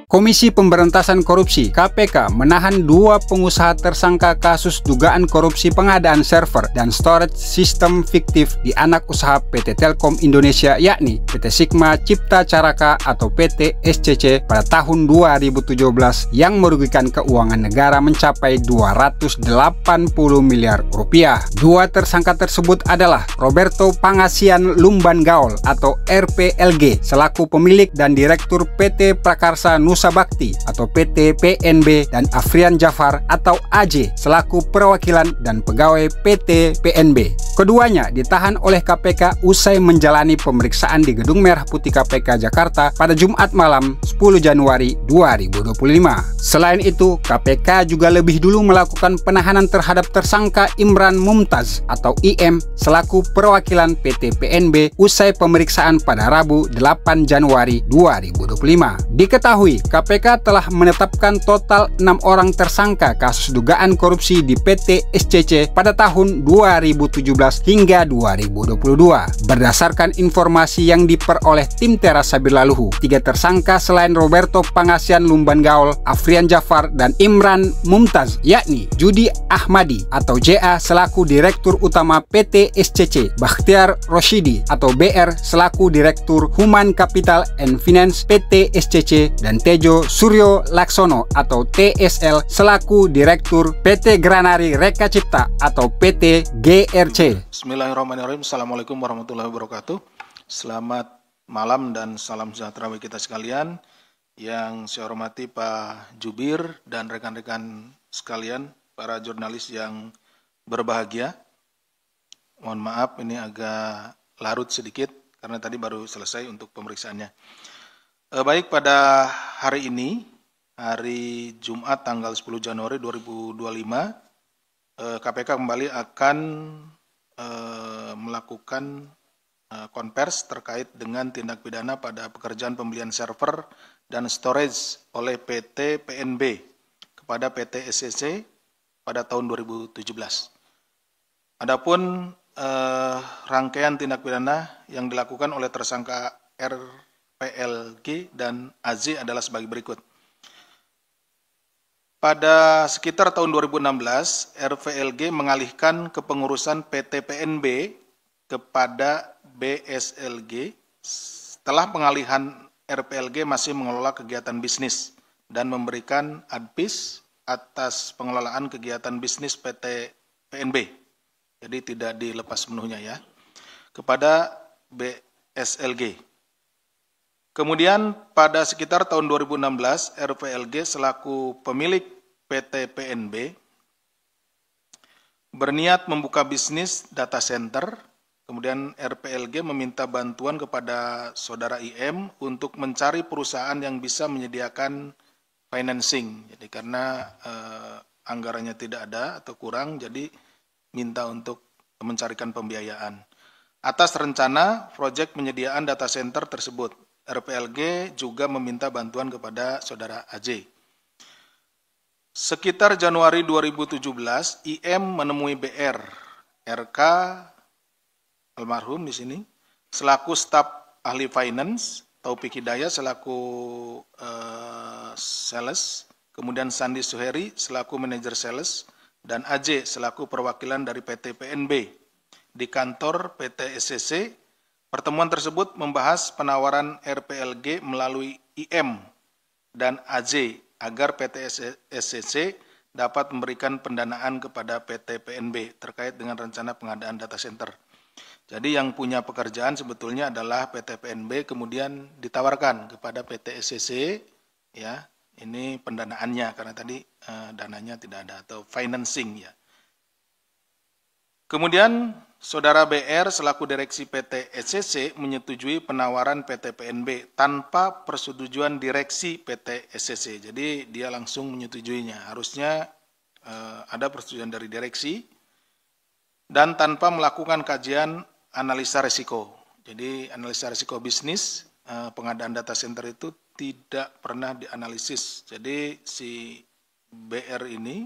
Komisi Pemberantasan Korupsi (KPK) menahan 2 pengusaha tersangka kasus dugaan korupsi pengadaan server dan storage sistem fiktif di anak usaha PT Telkom Indonesia, yakni PT Sigma Cipta Caraka atau PT SCC pada tahun 2017 yang merugikan keuangan negara mencapai 280 miliar rupiah. 2 tersangka tersebut adalah Roberto Pangasian Lumban Gaol atau RPLG selaku pemilik dan direktur PT Prakarsa Nusa Bakti atau PT PNB dan Afrian Jafar atau AJ selaku perwakilan dan pegawai PT PNB. Keduanya ditahan oleh KPK usai menjalani pemeriksaan di Gedung Merah Putih KPK Jakarta pada Jumat malam 10 Januari 2025. Selain itu, KPK juga lebih dulu melakukan penahanan terhadap tersangka Imran Mumtaz atau IM selaku perwakilan PT PNB usai pemeriksaan pada Rabu 8 Januari 2025. Diketahui, KPK telah menetapkan total 6 orang tersangka kasus dugaan korupsi di PT SCC pada tahun 2017 hingga 2022. Berdasarkan informasi yang diperoleh tim Teras Sabilaluhu, 3 tersangka selain Roberto Pangasian Lumban Gaol, Afrian Jafar, dan Imran Mumtaz, yakni Judi Ahmadi atau JA selaku Direktur Utama PT SCC, Bakhtiar Rosyidi atau BR selaku Direktur Human Capital and Finance PT SCC, dan Tejo Suryo Laksono atau TSL selaku Direktur PT Granari Reka Cipta atau PT GRC. Bismillahirrahmanirrahim. Assalamualaikum warahmatullahi wabarakatuh. Selamat malam dan salam sejahtera bagi kita sekalian. Yang saya hormati Pak Jubir dan rekan-rekan sekalian, para jurnalis yang berbahagia. Mohon maaf ini agak larut sedikit karena tadi baru selesai untuk pemeriksaannya. Baik, pada hari ini, hari Jumat tanggal 10 Januari 2025, KPK kembali akan melakukan konvers terkait dengan tindak pidana pada pekerjaan pembelian server dan storage oleh PT PNB kepada PT SCC pada tahun 2017. Adapun rangkaian tindak pidana yang dilakukan oleh tersangka RPLG dan AZ adalah sebagai berikut. Pada sekitar tahun 2016, RPLG mengalihkan kepengurusan PT PNB kepada BSLG. Setelah pengalihan, RPLG masih mengelola kegiatan bisnis dan memberikan advis atas pengelolaan kegiatan bisnis PT PNB. Jadi tidak dilepas sepenuhnya ya, kepada BSLG. Kemudian pada sekitar tahun 2016, RPLG selaku pemilik PT PNB berniat membuka bisnis data center. Kemudian RPLG meminta bantuan kepada saudara IM untuk mencari perusahaan yang bisa menyediakan financing. Jadi karena anggarannya tidak ada atau kurang, jadi minta untuk mencarikan pembiayaan. Atas rencana proyek penyediaan data center tersebut, RPLG juga meminta bantuan kepada saudara AJ. Sekitar Januari 2017, IM menemui BR, RK almarhum di sini, selaku staf ahli finance, Taufik Hidayat selaku sales, kemudian Sandi Suheri selaku manajer sales, dan AJ selaku perwakilan dari PT PNB di kantor PT SCC. Pertemuan tersebut membahas penawaran RPLG melalui IM dan AJ agar PT SCC dapat memberikan pendanaan kepada PT PNB terkait dengan rencana pengadaan data center. Jadi yang punya pekerjaan sebetulnya adalah PT PNB, kemudian ditawarkan kepada PT SCC, ya, ini pendanaannya karena tadi dananya tidak ada atau financing ya. Kemudian saudara BR selaku direksi PT SCC menyetujui penawaran PT PNB tanpa persetujuan direksi PT SCC. Jadi dia langsung menyetujuinya. Harusnya ada persetujuan dari direksi dan tanpa melakukan kajian analisa risiko. Jadi analisa risiko bisnis pengadaan data center itu tidak pernah dianalisis. Jadi si BR ini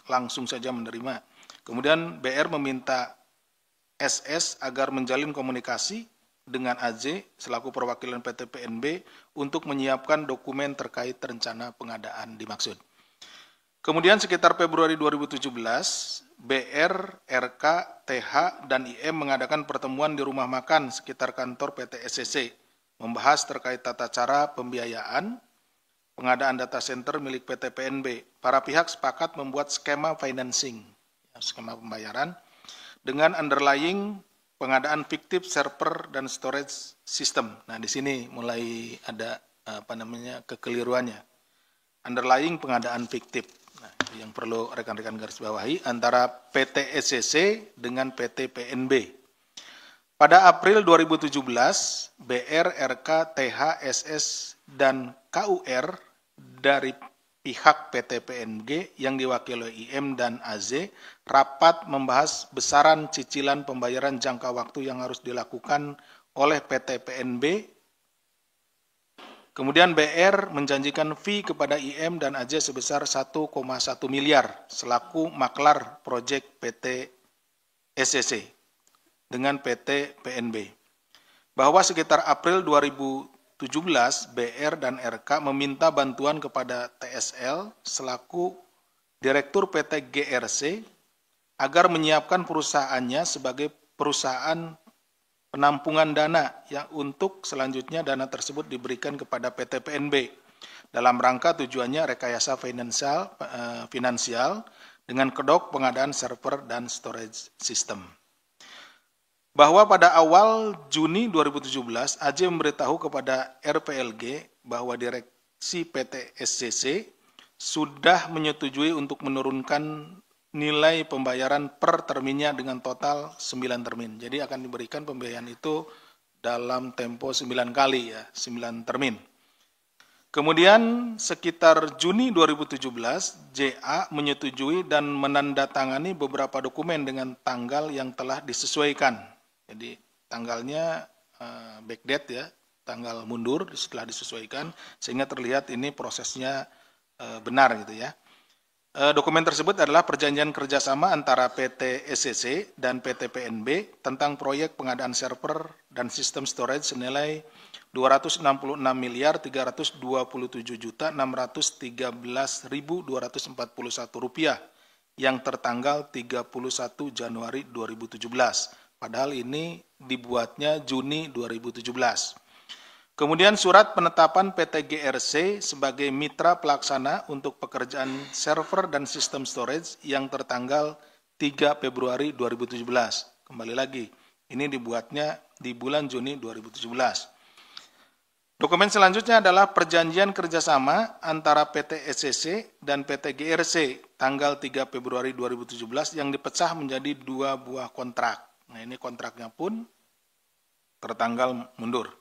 langsung saja menerima. Kemudian BR meminta SS agar menjalin komunikasi dengan AJ selaku perwakilan PT PNB untuk menyiapkan dokumen terkait rencana pengadaan dimaksud. Kemudian sekitar Februari 2017, BR, RK, TH, dan IM mengadakan pertemuan di rumah makan sekitar kantor PT SCC, membahas terkait tata cara pembiayaan pengadaan data center milik PT PNB. Para pihak sepakat membuat skema financing, skema pembayaran, dengan underlying pengadaan fiktif server dan storage system. Nah, di sini mulai ada kekeliruannya. Underlying pengadaan fiktif. Nah, yang perlu rekan-rekan garis bawahi antara PT SCC dengan PT PNB. Pada April 2017, BR, RK, TH, SS, dan KUR dari pihak PT PNG yang diwakili IM dan AZ rapat membahas besaran cicilan pembayaran jangka waktu yang harus dilakukan oleh PT PNB. Kemudian BR menjanjikan fee kepada IM dan AZ sebesar 1,1 miliar selaku maklar proyek PT SCC dengan PT PNB. Bahwa sekitar April 2017, BR dan RK meminta bantuan kepada TSL selaku Direktur PT GRC agar menyiapkan perusahaannya sebagai perusahaan penampungan dana yang untuk selanjutnya dana tersebut diberikan kepada PT PNB dalam rangka tujuannya rekayasa finansial dengan kedok pengadaan server dan storage system. Bahwa pada awal Juni 2017, AJ memberitahu kepada RPLG bahwa direksi PT SCC sudah menyetujui untuk menurunkan nilai pembayaran per terminnya dengan total 9 termin. Jadi akan diberikan pembayaran itu dalam tempo 9 kali ya, 9 termin. Kemudian sekitar Juni 2017, JA menyetujui dan menandatangani beberapa dokumen dengan tanggal yang telah disesuaikan. Jadi tanggalnya backdate ya, tanggal mundur setelah disesuaikan sehingga terlihat ini prosesnya benar gitu ya. Dokumen tersebut adalah perjanjian kerjasama antara PT SCC dan PT PNB tentang proyek pengadaan server dan sistem storage senilai 266.327.613.241 rupiah yang tertanggal 31 Januari 2017. Padahal ini dibuatnya Juni 2017. Kemudian surat penetapan PT GRC sebagai mitra pelaksana untuk pekerjaan server dan sistem storage yang tertanggal 3 Februari 2017. Kembali lagi, ini dibuatnya di bulan Juni 2017. Dokumen selanjutnya adalah perjanjian kerjasama antara PT SCC dan PT GRC tanggal 3 Februari 2017 yang dipecah menjadi 2 buah kontrak. Nah, ini kontraknya pun tertanggal mundur.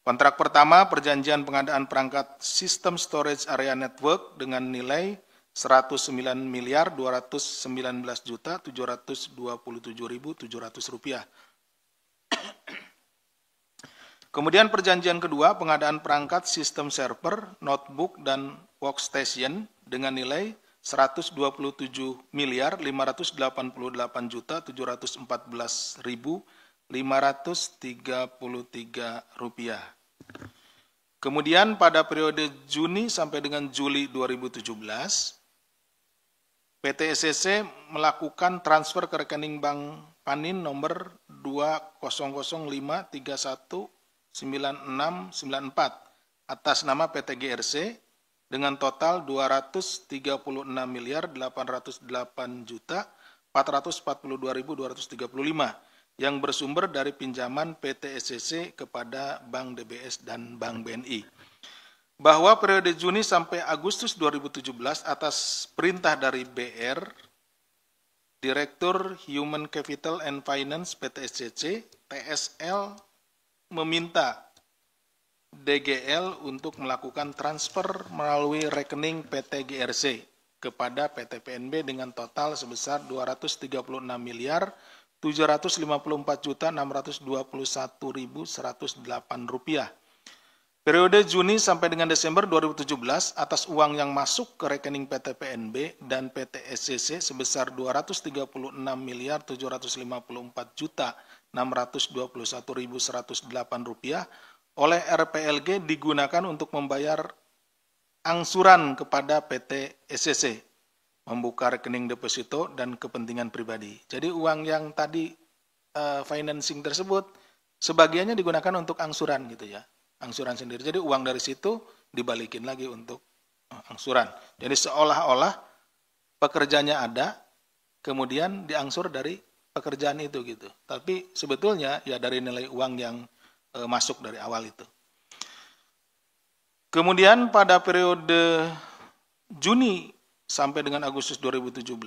Kontrak pertama, perjanjian pengadaan perangkat sistem storage area network dengan nilai 109.219.727.700 rupiah. Kemudian perjanjian kedua, pengadaan perangkat sistem server, notebook, dan workstation dengan nilai 127.588.714.533 rupiah. Kemudian pada periode Juni sampai dengan Juli 2017, PT SCC melakukan transfer ke rekening Bank Panin nomor 20051919694 atas nama PT GRC dengan total 238.808.442.235 yang bersumber dari pinjaman PT SCC kepada Bank DBS dan Bank BNI. Bahwa periode Juni sampai Agustus 2017 atas perintah dari BR, Direktur Human Capital and Finance PT SCC, TSL meminta DGL untuk melakukan transfer melalui rekening PT GRC kepada PT PNB dengan total sebesar 236.754.621.108 rupiah. Periode Juni sampai dengan Desember 2017 atas uang yang masuk ke rekening PT PNB dan PT SCC sebesar Rp236.754.621.108 oleh RPLG digunakan untuk membayar angsuran kepada PT SCC, membuka rekening deposito dan kepentingan pribadi. Jadi uang yang tadi financing tersebut sebagiannya digunakan untuk angsuran gitu ya. Angsuran sendiri. Jadi uang dari situ dibalikin lagi untuk angsuran. Jadi seolah-olah pekerjaannya ada, kemudian diangsur dari pekerjaan itu gitu. Tapi sebetulnya ya dari nilai uang yang masuk dari awal itu. Kemudian pada periode Juni sampai dengan Agustus 2017,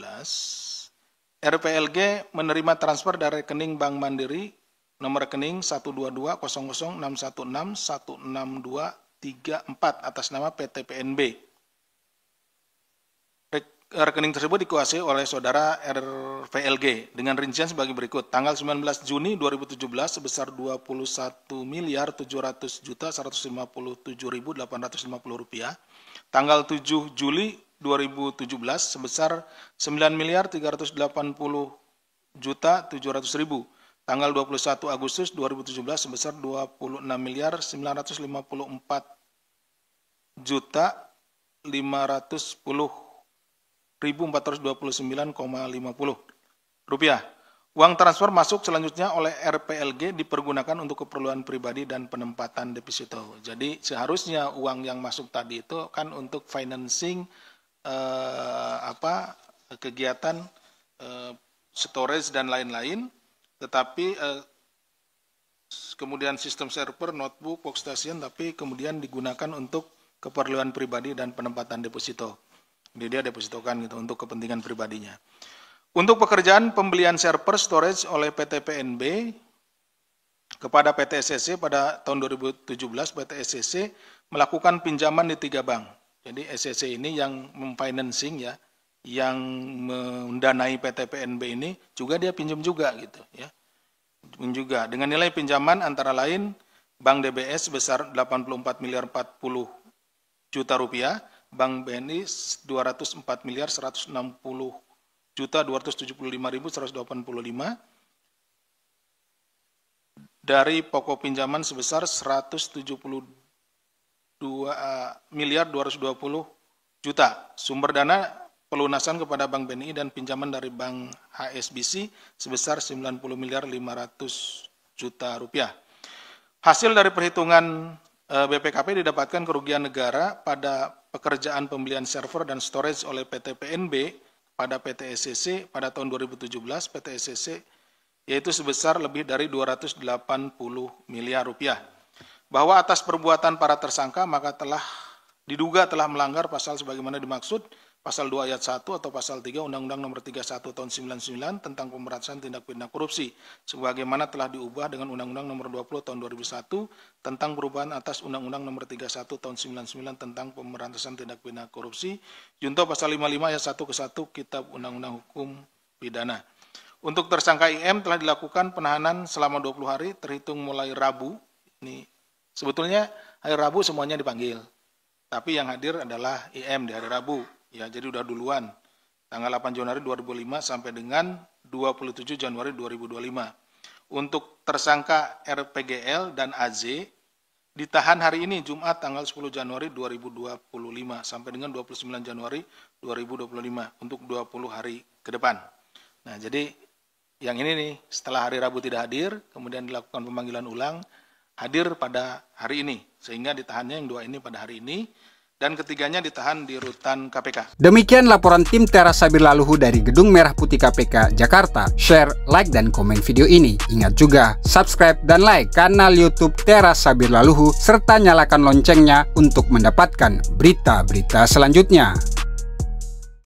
RPLG menerima transfer dari rekening Bank Mandiri nomor rekening 122.006.162.34 atas nama PT PNB. Rekening tersebut dikuasai oleh saudara RPLG dengan rincian sebagai berikut. Tanggal 19 Juni 2017 sebesar Rp21.157.850. Tanggal 7 Juli 2017 sebesar Rp9.380.700.000. Tanggal 21 Agustus 2017 sebesar Rp26.550.429,50. Uang transfer masuk selanjutnya oleh RPLG dipergunakan untuk keperluan pribadi dan penempatan deposito. Jadi seharusnya uang yang masuk tadi itu kan untuk financing kegiatan storage dan lain-lain. Tetapi kemudian sistem server, notebook, workstation, tapi kemudian digunakan untuk keperluan pribadi dan penempatan deposito. Jadi dia depositokan gitu untuk kepentingan pribadinya. Untuk pekerjaan pembelian server storage oleh PT PNB kepada PT SCC pada tahun 2017, PT SCC melakukan pinjaman di 3 bank. Jadi SCC ini yang memfinancing ya, yang mendanai PT PNB ini juga dia pinjam juga gitu ya. Juga dengan nilai pinjaman antara lain Bank DBS sebesar Rp84.040.000.000, Bank BNI Rp240.160.275.185, dari pokok pinjaman sebesar Rp172.220.000.000. Sumber dana pelunasan kepada Bank BNI dan pinjaman dari Bank HSBC sebesar Rp90.500.000.000. Hasil dari perhitungan BPKP didapatkan kerugian negara pada pekerjaan pembelian server dan storage oleh PT PNB pada PT SCC pada tahun 2017 PT SCC yaitu sebesar lebih dari Rp280 miliar. Bahwa atas perbuatan para tersangka maka diduga telah melanggar pasal sebagaimana dimaksud Pasal 2 Ayat 1 atau Pasal 3 Undang-Undang Nomor 31 Tahun 99 tentang pemberantasan tindak pidana korupsi, sebagaimana telah diubah dengan Undang-Undang Nomor 20 Tahun 2001 tentang perubahan atas Undang-Undang Nomor 31 Tahun 99 tentang pemberantasan tindak pidana korupsi, junto Pasal 55 Ayat 1 ke 1 Kitab Undang-Undang Hukum Pidana. Untuk tersangka IM telah dilakukan penahanan selama 20 hari terhitung mulai Rabu. Ini sebetulnya hari Rabu semuanya dipanggil, tapi yang hadir adalah IM di hari Rabu. Ya, jadi udah duluan, tanggal 8 Januari 2005 sampai dengan 27 Januari 2025. Untuk tersangka RPGL dan AZ ditahan hari ini Jumat tanggal 10 Januari 2025 sampai dengan 29 Januari 2025 untuk 20 hari ke depan. Nah, jadi yang ini nih setelah hari Rabu tidak hadir, kemudian dilakukan pemanggilan ulang, hadir pada hari ini, sehingga ditahannya yang 2 ini pada hari ini. Dan ketiganya ditahan di rutan KPK. Demikian laporan tim Teras Sabir Laluhu dari Gedung Merah Putih KPK, Jakarta. Share, like, dan komen video ini. Ingat juga, subscribe dan like kanal YouTube Teras Sabir Laluhu, serta nyalakan loncengnya untuk mendapatkan berita-berita selanjutnya.